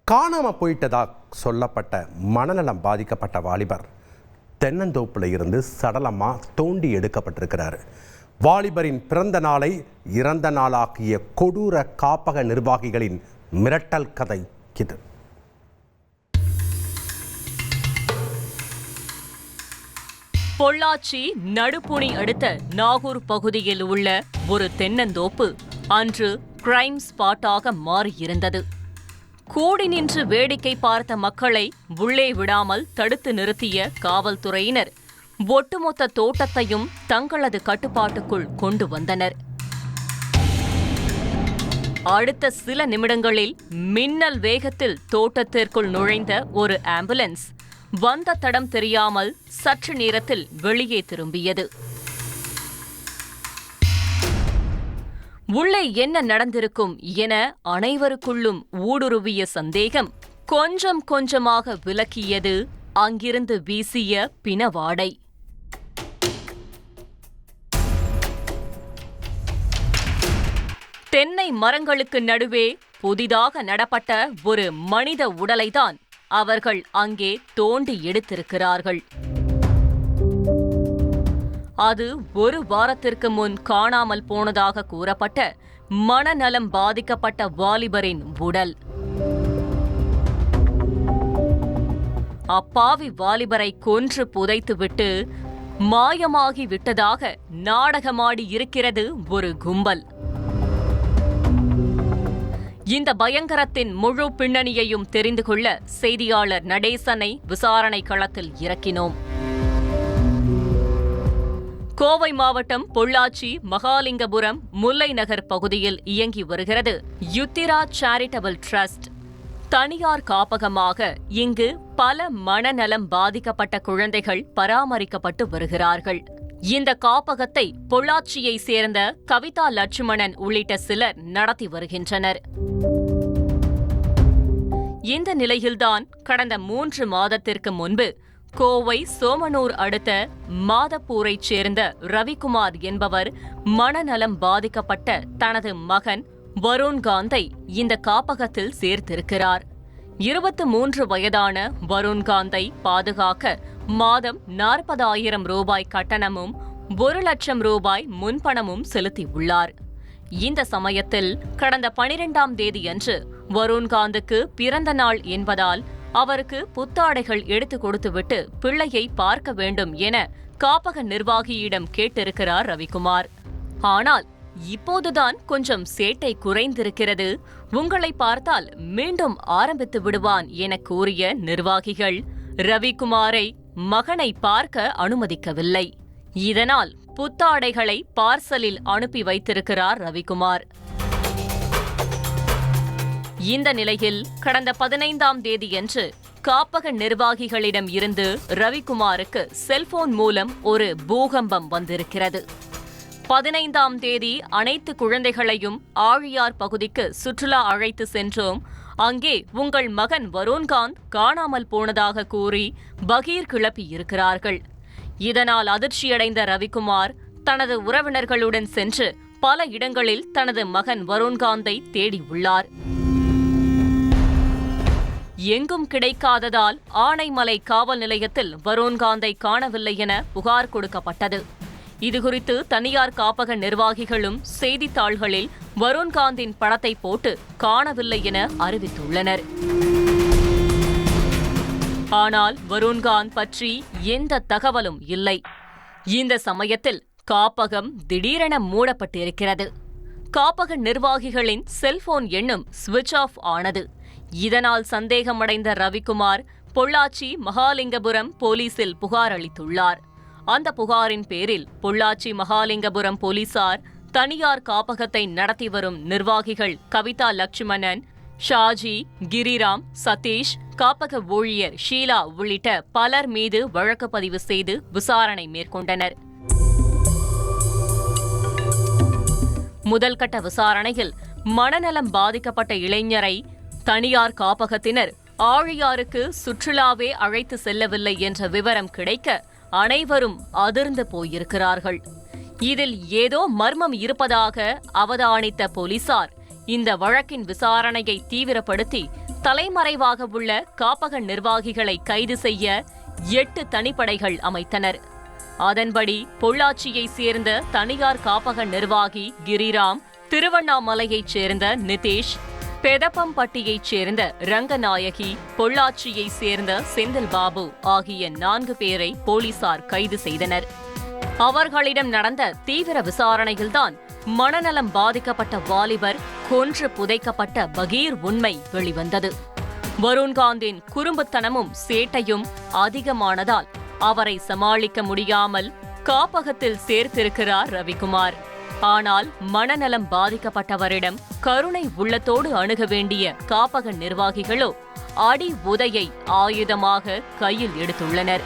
காணாமல் போயிட்டதாக சொல்லப்பட்ட மனநலம் பாதிக்கப்பட்ட வாலிபர் தென்னந்தோப்பில் இருந்து சடலமாக தோண்டி எடுக்கப்பட்டிருக்கிறார். வாலிபரின் பிறந்த நாளை இறந்த நாளாக்கிய கொடூர காப்பக நிர்வாகிகளின் மிரட்டல் கதை இது. பொள்ளாச்சி நடுப்புணி அடுத்த நாகூர் பகுதியில் உள்ள ஒரு தென்னந்தோப்பு அன்று கிரைம் ஸ்பாட்டாக மாறியிருந்தது. கூடி நின்று வேடிக்கை பார்த்த மக்களை உள்ளே விடாமல் தடுத்து நிறுத்திய காவல்துறையினர் ஒட்டுமொத்த தோட்டத்தையும் தங்களது கட்டுப்பாட்டுக்குள் கொண்டு வந்தனர். அடுத்த சில நிமிடங்களில் மின்னல் வேகத்தில் தோட்டத்திற்குள் நுழைந்த ஒரு ஆம்புலன்ஸ் வந்த தடம் தெரியாமல் சற்று நேரத்தில் வெளியே திரும்பியது. உள்ளே என்ன நடந்திருக்கும் என அனைவருக்குள்ளும் ஊடுருவிய சந்தேகம் கொஞ்சம் கொஞ்சமாக விலக்கியது அங்கிருந்து வீசிய பிணவாடை. தென்னை மரங்களுக்கு நடுவே புதிதாக நடப்பட்ட ஒரு மனித உடலைதான் அவர்கள் அங்கே தோண்டி எடுத்திருக்கிறார்கள். அது ஒரு வாரத்திற்கு முன் காணாமல் போனதாக கூறப்பட்ட மனநலம் பாதிக்கப்பட்ட வாலிபரின் உடல். அப்பாவி வாலிபரை கொன்று புதைத்துவிட்டு மாயமாகி விட்டதாக நாடகமாடி இருக்கிறது ஒரு கும்பல். இந்த பயங்கரத்தின் முழு பின்னணியையும் தெரிந்து கொள்ள செய்தியாளர் நடேசனை விசாரணை களத்தில் இறக்கினோம். கோவை மாவட்டம் பொள்ளாச்சி மகாலிங்கபுரம் முல்லை நகர் பகுதியில் இயங்கி வருகிறது யுத்திரா சேரிட்டபிள் டிரஸ்ட். தனியார் காப்பகமாக இங்கு பல மனநலம் பாதிக்கப்பட்ட குழந்தைகள் பராமரிக்கப்பட்டு வருகிறார்கள். இந்த காப்பகத்தை பொள்ளாச்சியை சேர்ந்த கவிதா லட்சுமணன் உள்ளிட்ட சிலர் நடத்தி வருகின்றனர். இந்த நிலையில்தான் கடந்த 3 மாதத்திற்கு முன்பு கோவை சோமனூர் அடுத்த மாதப்பூரைச் சேர்ந்த ரவிக்குமார் என்பவர் மனநலம் பாதிக்கப்பட்ட தனது மகன் வருண்காந்தை இந்த காப்பகத்தில் சேர்த்திருக்கிறார். 23 வயதான வருண்காந்தை பாதுகாக்க மாதம் 40,000 ரூபாய் கட்டணமும் 1 லட்சம் ரூபாய் முன்பணமும் செலுத்தியுள்ளார். இந்த சமயத்தில் கடந்த 12ஆம் தேதியன்று வருண்காந்துக்கு பிறந்த நாள் என்பதால் அவருக்கு புத்தாடைகள் எடுத்து கொடுத்துவிட்டு பிள்ளையை பார்க்க வேண்டும் என காப்பக நிர்வாகியிடம் கேட்டிருக்கிறார் ரவிக்குமார். ஆனால் இப்போதுதான் கொஞ்சம் சேட்டை குறைந்திருக்கிறது, உங்களை பார்த்தால் மீண்டும் ஆரம்பித்து விடுவான் என கூறிய நிர்வாகிகள் ரவிக்குமாரை மகனை பார்க்க அனுமதிக்கவில்லை. இதனால் புத்தாடைகளை பார்சலில் அனுப்பி வைத்திருக்கிறார் ரவிக்குமார். இந்த நிலையில் கடந்த 15ஆம் தேதியன்று காப்பக நிர்வாகிகளிடம் இருந்து ரவிக்குமாருக்கு செல்போன் மூலம் ஒரு பூகம்பம் வந்திருக்கிறது. 15ஆம் தேதி அனைத்து குழந்தைகளையும் ஆழியார் பகுதிக்கு சுற்றுலா அழைத்து சென்றோம். அங்கே உங்கள் மகன் வருண்காந்த் காணாமல் போனதாக கூறி பகீர் கிளப்பியிருக்கிறார்கள். இதனால் அதிர்ச்சியடைந்த ரவிக்குமார் தனது உறவினர்களுடன் சென்று பல இடங்களில் தனது மகன் வருண்காந்தை தேடியுள்ளார். எங்கும் கிடைக்காததால் ஆனைமலை காவல் நிலையத்தில் வருண்காந்தை காணவில்லை என புகார் கொடுக்கப்பட்டது. இதுகுறித்து தனியார் காப்பக நிர்வாகிகளும் செய்தித்தாள்களில் வருண்காந்தின் படத்தை போட்டு காணவில்லை என அறிவித்துள்ளனர். ஆனால் வருண்காந்த் பற்றி எந்த தகவலும் இல்லை. இந்த சமயத்தில் காப்பகம் திடீரென மூடப்பட்டிருக்கிறது. காப்பக நிர்வாகிகளின் செல்போன் எண்ணும் சுவிட்ச் ஆஃப் ஆனது. இதனால் சந்தேகமடைந்த ரவிக்குமார் பொள்ளாச்சி மகாலிங்கபுரம் போலீசில் புகார் அளித்துள்ளார். அந்த புகாரின் பேரில் பொள்ளாச்சி மகாலிங்கபுரம் போலீசார் தனியார் காப்பகத்தை நடத்தி வரும் நிர்வாகிகள் கவிதா லட்சுமணன், ஷாஜி, கிரிராம், சதீஷ், காப்பக ஊழியர் ஷீலா உள்ளிட்ட பலர் மீது வழக்கு பதிவு செய்து விசாரணை மேற்கொண்டனர். முதல்கட்ட விசாரணையில் மனநலம் பாதிக்கப்பட்ட இளைஞரை தனியார் காப்பகத்தினர் ஆழியாருக்கு சுற்றுலாவே அழைத்து செல்லவில்லை என்ற விவரம் கிடைக்க அனைவரும் அதிர்ந்து போயிருக்கிறார்கள். இதில் ஏதோ மர்மம் இருப்பதாக அவதானித்த போலீசார் இந்த வழக்கின் விசாரணையை தீவிரப்படுத்தி தலைமறைவாக உள்ள காப்பக நிர்வாகிகளை கைது செய்ய 8 தனிப்படைகள் அமைத்தனர். அதன்படி பொள்ளாச்சியைச் சேர்ந்த தனியார் காப்பக நிர்வாகி கிரிராம், திருவண்ணாமலையைச் சேர்ந்த நிதேஷ், பெதப்பம்பட்டியைச் சேர்ந்த ரங்கநாயகி, பொள்ளாச்சியைச் சேர்ந்த செந்தில் பாபு ஆகிய 4 பேரை போலீசார் கைது செய்தனர். அவர்களிடம் நடந்த தீவிர விசாரணையில்தான் மனநலம் பாதிக்கப்பட்ட வாலிபர் கொன்று புதைக்கப்பட்ட பகீர் உண்மை வெளிவந்தது. வருண்காந்தின் குறும்புத்தனமும் சேட்டையும் அதிகமானதால் அவரை சமாளிக்க முடியாமல் காப்பகத்தில் சேர்த்திருக்கிறார் ரவிக்குமார். ஆனால் மனநலம் பாதிக்கப்பட்டவரிடம் கருணை உள்ளத்தோடு அணுக வேண்டிய காப்பக நிர்வாகிகளோ அடி உதையை ஆயுதமாக கையில் எடுத்துள்ளனர்.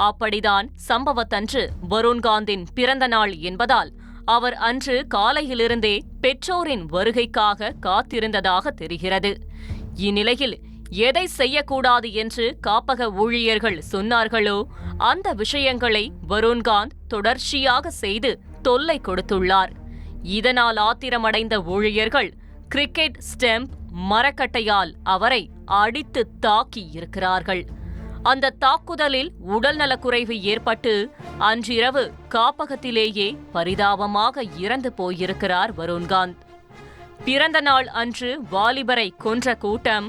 அப்படிதான் சம்பவத்தன்று வருண்காந்தின் பிறந்த நாள் என்பதால் அவர் அன்று காலையிலிருந்தே பெற்றோரின் வருகைக்காக காத்திருந்ததாக தெரிகிறது. இந்நிலையில் எதை செய்யக்கூடாது என்று காப்பக ஊழியர்கள் சொன்னார்களோ அந்த விஷயங்களை வருண்காந்த் தொடர்ச்சியாக செய்து தொல்லை கொடுத்துள்ளார். இதனால் ஆத்திரமடைந்த ஊழியர்கள் கிரிக்கெட் ஸ்டெம்ப், மரக்கட்டையால் அவரை அடித்து தாக்கி இருக்கிறார்கள். அந்த தாக்குதலில் உடல்நலக்குறைவு ஏற்பட்டு அன்றிரவு காப்பகத்திலேயே பரிதாபமாக இறந்து போயிருக்கிறார் வருண்காந்த். பிறந்த நாள் அன்று வாலிபரை கொன்ற கூட்டம்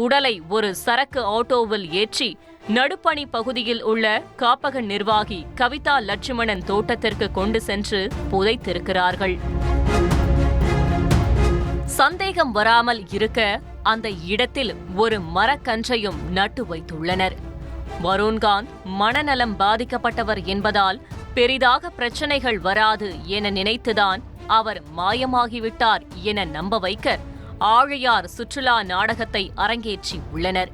உடலை ஒரு சரக்கு ஆட்டோவில் ஏற்றி நடுப்பணி பகுதியில் உள்ள காப்பக நிர்வாகி கவிதா லட்சுமணன் தோட்டத்திற்கு கொண்டு சென்று புதைத்திருக்கிறார்கள். சந்தேகம் வராமல் இருக்க அந்த இடத்தில் ஒரு மரக்கன்றையும் நட்டு வைத்துள்ளனர். வருண்காந்த் மனநலம் பாதிக்கப்பட்டவர் என்பதால் பெரிதாக பிரச்சனைகள் வராது என நினைத்துதான் அவர் மாயமாகிவிட்டார் என நம்ப வைக்க ஆழியார் சுற்றுலா நாடகத்தை அரங்கேற்றி உள்ளனர்.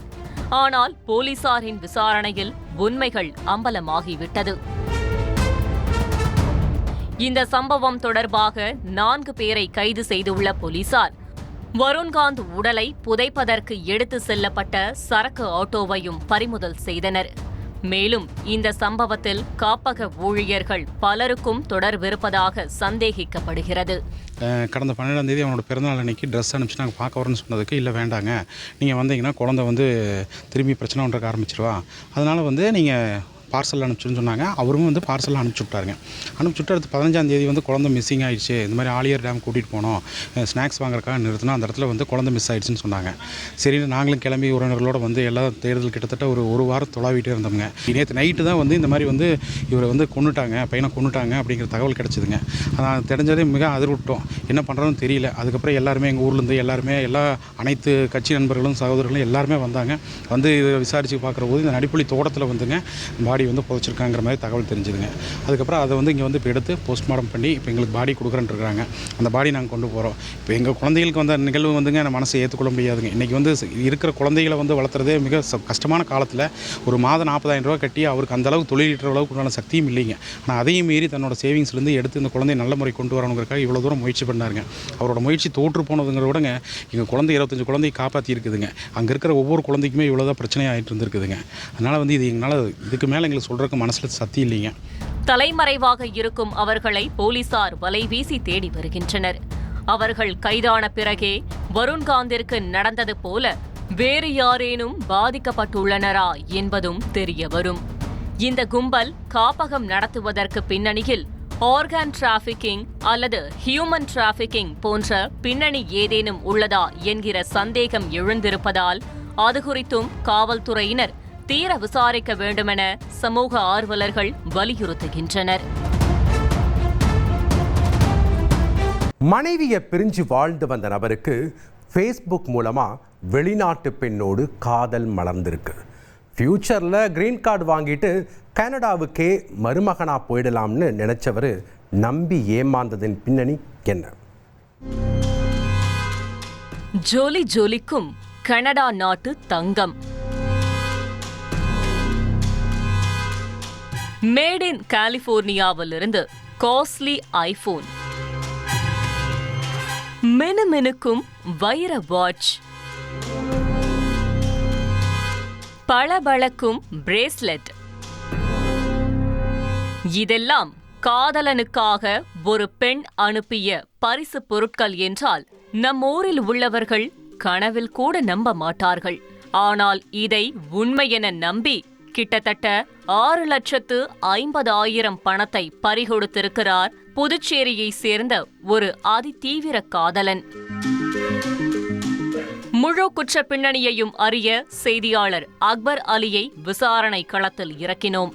ஆனால் போலீசாரின் விசாரணையில் உண்மைகள் அம்பலமாகிவிட்டது. இந்த சம்பவம் தொடர்பாக 4 பேரை கைது செய்துள்ள போலீசார் வருண்காந்த் உடலை புதைப்பதற்கு எடுத்து செல்லப்பட்ட சரக்கு ஆட்டோவையும் பறிமுதல் செய்தனர். மேலும் இந்த சம்பவத்தில் காப்பக ஊழியர்கள் பலருக்கும் தொடர்பிருப்பதாக சந்தேகிக்கப்படுகிறது. கடந்த 12ஆம் தேதி அவனோட பிறந்தநாள் அன்னைக்கு ட்ரெஸ் அனுப்பிச்சு நாங்கள் பார்க்க வரோன்னு சொன்னதுக்கு இல்லை வேண்டாங்க, நீங்கள் வந்தீங்கன்னா குழந்தை திரும்பி பிரச்சனை ஒன்றுக்கு ஆரம்பிச்சிருவா, அதனால் நீங்கள் பார்சல் அனுப்பிச்சுன்னு சொன்னாங்க. அவரும் பார்சல் அனுப்பிச்சி விட்டாருங்க. அனுப்பிச்சுட்டு அடுத்து 15ஆம் தேதி குழந்தை மிஸ்ஸிங் ஆகிடுச்சு, இந்த மாதிரி ஆலியார் டேம் கூட்டிகிட்டு போனோம், ஸ்நாக்ஸ் வாங்குறதுக்காக நிறுத்தினோம், அந்த இடத்துல குழந்தை மிஸ் ஆகிடுச்சுன்னு சொன்னாங்க. சரி நாங்களும் கிளம்பி உறவினர்களோடு எல்லா தேர்தல் கிட்டத்தட்ட ஒரு வாரம் தொலாவிட்டே இருந்தோம்ங்க. நேற்று நைட்டு தான் இந்த மாதிரி இவரை கொண்டுட்டாங்க, பையனை கொண்டுட்டாங்க அப்படிங்கிற தகவல் கிடச்சிதுங்க. அதான் தெரிஞ்சதே மிக அதிர்விட்டோம், என்ன பண்ணுறதுன்னு தெரியல. அதுக்கப்புறம் எல்லாருமே எங்கள் ஊர்லேருந்து எல்லாருமே அனைத்து கட்சி நண்பர்களும் சகோதரர்களும் எல்லாருமே வந்தாங்க. விசாரித்து பார்க்குற போது இந்த நடிப்புலி தோட்டத்தில் பாடி புதைச்சிருக்காங்கிற மாதிரி தகவல் தெரிஞ்சுதுங்க. அதுக்கப்புறம் அதை இங்கே இப்போ எடுத்து போஸ்ட்மார்ட்டம் பண்ணி இப்போ எங்களுக்கு பாடி கொடுக்குறேன்னு இருக்காங்க. அந்த பாடி நாங்கள் கொண்டு போகிறோம். இப்போ எங்கள் குழந்தைகளுக்கு வந்த நிகழ்வு என் மனசை ஏற்றுக்கொள்ள முடியாதுங்க. இன்றைக்கி இருக்கிற குழந்தைகளை வளர்த்துறதே மிக கஷ்டமான காலத்தில் ஒரு மாதம் 40,000 ரூபா கட்டி அவருக்கு அந்த அளவுக்கு தொழிலீட்டுற அளவுக்கு உண்டான சக்தியும் இல்லைங்க. ஆனால் அதையும் மீறி தன்னோட சேவிங்ஸ்லேருந்து எடுத்து இந்த குழந்தையை நல்ல முறை கொண்டு வரணுங்கிறக்காக இவ்வளோ தூரம் முயற்சி பண்ணாருங்க. அவரோட முயற்சி தோற்று போனதுங்கிற விடங்க எங்கள் குழந்தை 25 குழந்தையை காப்பாற்றி இருக்குதுங்க. அங்கே இருக்கிற ஒவ்வொரு குழந்தைக்குமே இவ்வளோதான் பிரச்சனையாகிட்டு இருந்திருக்குதுங்க. அதனால் இது எங்களால் இதுக்கு மேலே எங்களுக்கு சொல்றதுக்கு மனசுல சக்தி இல்லைங்க. தலைமறைவாக இருக்கும் அவர்களை போலீசார் வலைவீசி தேடி வருகின்றனர். அவர்கள் கைதான பிறகே வருண்காந்திற்கு நடந்தது போல வேறு யாரேனும் பாதிக்கப்பட்டுள்ளனரா என்பதும் தெரிய வரும். இந்த கும்பல் காப்பகம் நடத்துவதற்கு பின்னணியில் ஆர்கான் டிராபிக்கிங் அல்லது ஹியூமன் டிராபிக்கிங் போன்ற பின்னணி ஏதேனும் உள்ளதா என்கிற சந்தேகம் எழுந்திருப்பதால் அது குறித்தும் காவல்துறையினர் தீர விசாரிக்க வேண்டுமென சமூக ஆர்வலர்கள் வலியுறுத்துகின்றனர். மனைவியை பிரிஞ்சு வாழ்ந்து வந்த நபருக்கு ஃபேஸ்புக் மூலமா வெளிநாட்டு பெண்ணோடு காதல் மலர்ந்திருக்கு. ஃபியூச்சரில் கிரீன் கார்டு வாங்கிட்டு கனடாவுக்கே மருமகனா போயிடலாம்னு நினைச்சவர் நம்பி ஏமாந்ததின் பின்னணி என்ன? ஜோலி ஜோலிக்கும் கனடா நாட்டு தங்கம். மேட் இன் கலிபோர்னியாவிலிருந்து காஸ்ட்லி ஐபோன், மினுமினுக்கும் வைர வாட்ச், பளபளக்கும் பிரேஸ்லெட், இதெல்லாம் காதலனுக்காக ஒரு பெண் அனுப்பிய பரிசு பொருட்கள் என்றால் நம்மூரில் உள்ளவர்கள் கனவில் கூட நம்ப மாட்டார்கள். ஆனால் இதை உண்மையென நம்பி கிட்டத்தட்ட 6,50,000 பணத்தை பறிகொடுத்திருக்கிறார் புதுச்சேரியை சேர்ந்த ஒரு அதிதீவிர காதலன். முழு குற்ற பின்னணியையும் அறிய செய்தியாளர் அக்பர் அலியை விசாரணை களத்தில் இறக்கினோம்.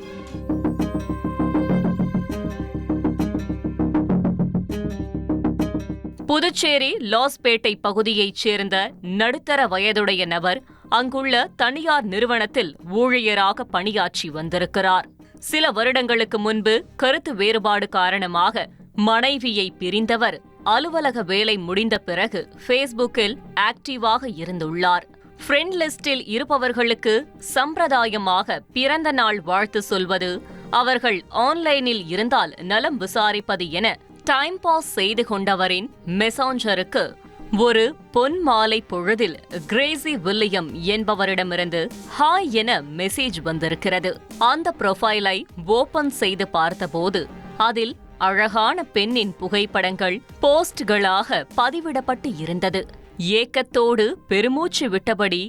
புதுச்சேரி லாஸ்பேட்டை பகுதியைச் சேர்ந்த நடுத்தர வயதுடைய நபர் அங்குள்ள தனியார் நிறுவனத்தில் ஊழியராக பணியாற்றி வந்திருக்கிறார். சில வருடங்களுக்கு முன்பு கருத்து வேறுபாடு காரணமாக மனைவியை பிரிந்தவர் அலுவலக வேலை முடிந்த பிறகு ஃபேஸ்புக்கில் ஆக்டிவாக இருந்துள்ளார். ஃப்ரெண்ட் லிஸ்டில் இருப்பவர்களுக்கு சம்பிரதாயமாக பிறந்த நாள் வாழ்த்து சொல்வது, அவர்கள் ஆன்லைனில் இருந்தால் நலம் விசாரிப்பது என டைம் பாஸ் செய்து கொண்டவரின் மெசஞ்சருக்கு ஒரு பொன் மாலை பொழுதில் கிரேசி வில்லியம் என்பவரிடமிருந்து ஹாய் என மெசேஜ் வந்திருக்கிறது. அந்த ப்ரொஃபைலை ஓபன் செய்து பார்த்தபோது அதில் அழகான பெண்ணின் புகைப்படங்கள் போஸ்ட்களாக பதிவிடப்பட்டு இருந்தது. ஏக்கத்தோடு பெருமூச்சு விட்டபடி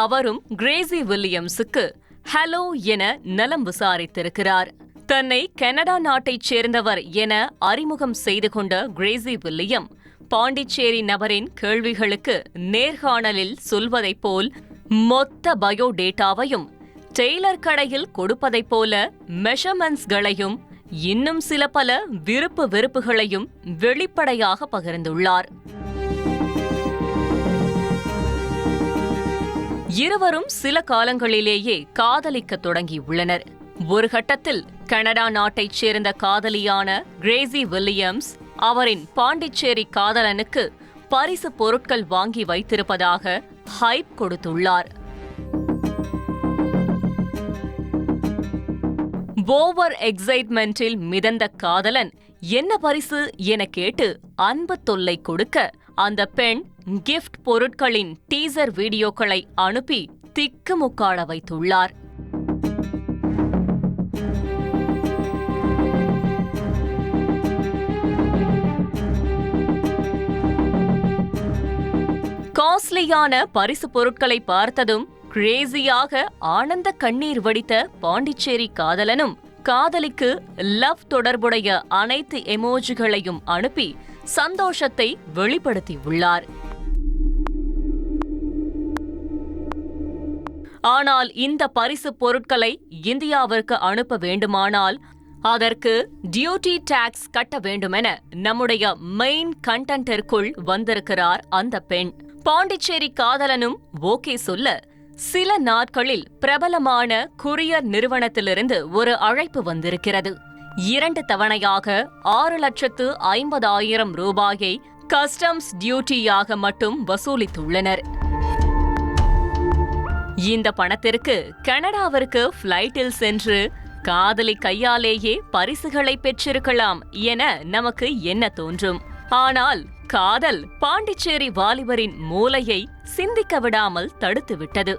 அவரும் கிரேசி வில்லியம்ஸுக்கு ஹலோ என நலம் விசாரித்திருக்கிறார். தன்னை கனடா நாட்டைச் சேர்ந்தவர் என அறிமுகம் செய்து கொண்ட கிரேசி வில்லியம் பாண்டிச்சேரி நபரின் கேள்விகளுக்கு நேர்காணலில் சொல்வதைப் போல் மொத்த பயோடேட்டாவையும் டெய்லர் கடையில் கொடுப்பதைப் போல மெஷர்மெண்ட்ஸ்களையும் இன்னும் சில பல விருப்பு வெறுப்புகளையும் வெளிப்படையாக பகிர்ந்துள்ளார். இருவரும் சில காலங்களிலேயே காதலிக்க தொடங்கியுள்ளனர். ஒரு கட்டத்தில் கனடா நாட்டைச் சேர்ந்த காதலியான கிரேசி வில்லியம்ஸ் அவரின் பாண்டிச்சேரி காதலனுக்கு பரிசு பொருட்கள் வாங்கி வைத்திருப்பதாக ஹைப் கொடுத்துள்ளார். ஓவர் எக்ஸைட்மெண்டில் மிதந்த காதலன் என்ன பரிசு என கேட்டு அன்பு தொல்லை கொடுக்க அந்த பெண் கிஃப்ட் பொருட்களின் டீசர் வீடியோக்களை அனுப்பி திக்குமுக்காட வைத்துள்ளார். காஸ்ட்லியான பரிசு பொருட்களை பார்த்ததும் கிரேசியாக ஆனந்த கண்ணீர் வடித்த பாண்டிச்சேரி காதலனும் காதலிக்கு லவ் தொடர்புடைய அனைத்து எமோஜிகளையும் அனுப்பி சந்தோஷத்தை வெளிப்படுத்தியுள்ளார். ஆனால் இந்த பரிசு பொருட்களை இந்தியாவிற்கு அனுப்ப வேண்டுமானால் அதற்கு டியூட்டி டாக்ஸ் கட்ட வேண்டுமென நம்முடைய மெயின் கண்டென்ட்டிற்குள் வந்திருக்கிறார் அந்த பெண். பாண்டிச்சேரி காதலனும் ஓகே சொல்ல சில நாட்களில் பிரபலமான குரியர் நிறுவனத்திலிருந்து ஒரு அழைப்பு வந்திருக்கிறது. 2 தவணையாக 6,50,000 ரூபாயை கஸ்டம்ஸ் டியூட்டியாக மட்டும் வசூலித்துள்ளனர். இந்த பணத்திற்கு கனடாவிற்கு ஃபிளைட்டில் சென்று காதலி கையாலேயே பரிசுகளை பெற்றிருக்கலாம் என நமக்கு என்ன தோன்றும். ஆனால் காதல் பாண்டிச்சேரி வாலிபரின் மூளையை சிந்திக்க விடாமல் தடுத்துவிட்டது.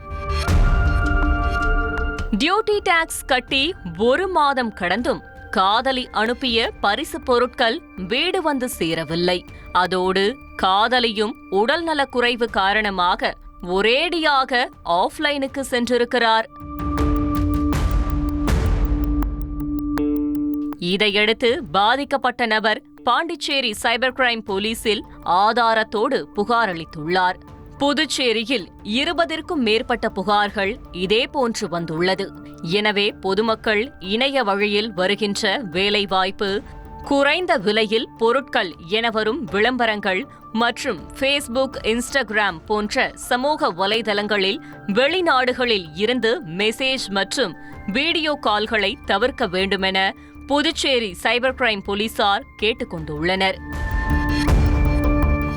டியூட்டி டாக்ஸ் கட்டி 1 மாதம் கடந்தும் காதலி அனுப்பிய பரிசு பொருட்கள் வீடு வந்து சேரவில்லை. அதோடு காதலியும் உடல்நலக் குறைவு காரணமாக ஒரேடியாக ஆஃப்லைனுக்கு சென்றிருக்கிறார். இதையடுத்து பாதிக்கப்பட்ட நபர் பாண்டிச்சேரி சைபர் கிரைம் போலீசில் ஆதாரத்தோடு புகார் அளித்துள்ளார். புதுச்சேரியில் 20ற்கும் மேற்பட்ட புகார்கள் இதேபோன்று வந்துள்ளது. எனவே பொதுமக்கள் இணைய வழியில் வருகின்ற வேலைவாய்ப்பு, குறைந்த விலையில் பொருட்கள் என வரும் விளம்பரங்கள் மற்றும் ஃபேஸ்புக், இன்ஸ்டாகிராம் போன்ற சமூக வலைதளங்களில் வெளிநாடுகளில் இருந்து மெசேஜ் மற்றும் வீடியோ கால்களை தவிர்க்க வேண்டுமென புதுச்சேரி சைபர் கிரைம் போலீசார் கேட்டுக் கொண்டுள்ளனர்.